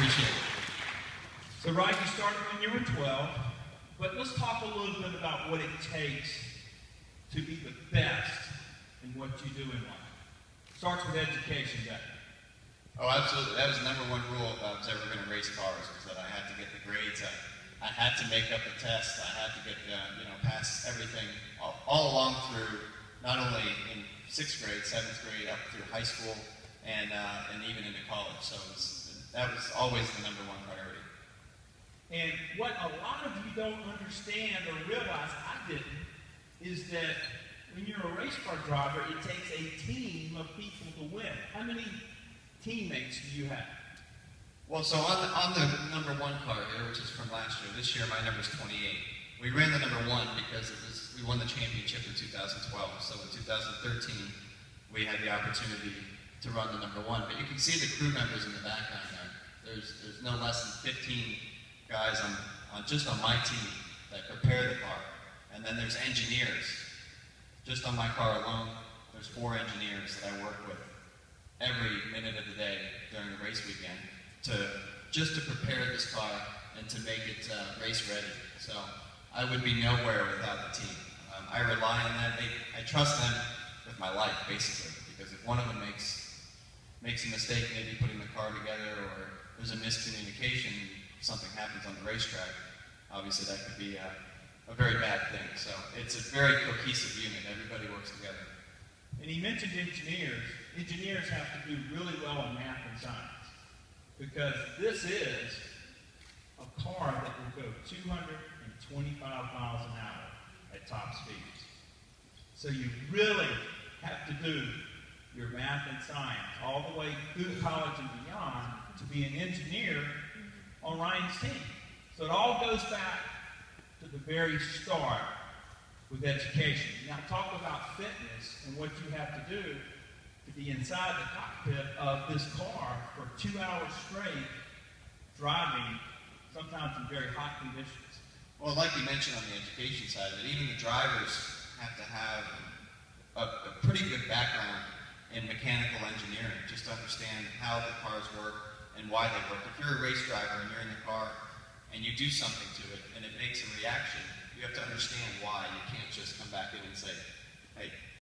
Appreciate it. So, Ryan, you started when you were 12, but let's talk a little bit about what it takes to be the best in what you do in life. Starts with education, Becky. Oh, absolutely. That was the number one rule if I was ever going to race cars, was that I had to get the grades. I had to make up a test. I had to get, pass everything all along through, not only in 6th grade, 7th grade, up through high school, and even into college. So that was always the number one priority. And what a lot of you don't understand or realize, I didn't, is that when you're a race car driver, it takes a team of people to win. How many teammates do you have? Well, so on the number one car here, which is from last year, this year my number is 28. We ran the number one because we won the championship in 2012. So in 2013, we had the opportunity to run the number one. But you can see the crew members in the background there. There's no less than 15 guys just on my team that prepare the car. And then there's engineers. Just on my car alone, there's 4 engineers that I work with every minute of the day during the race weekend just to prepare this car and to make it race ready. So I would be nowhere without the team. I rely on them. I trust them with my life, basically, because if one of them makes a mistake, maybe putting the car together, or there's a miscommunication, something happens on the racetrack, obviously that could be a very bad thing. So it's a very cohesive unit. Everybody works together. And he mentioned engineers. Engineers have to do really well in math and science, because this is a car that will go 225 miles an hour at top speeds. So you really have to do your math and science all the way through college and beyond to be an engineer on Ryan's team. So it all goes back to the very start with education. Now talk about fitness and what you have to do to be inside the cockpit of this car for 2 hours straight, driving, sometimes in very hot conditions. Well, like you mentioned on the education side of it, even the drivers have to have a pretty good background in mechanical engineering, just to understand how the cars work and why they work. If you're a race driver and you're in the car and you do something to it and it makes a reaction, you have to understand why. You can't just come back in and say, hey,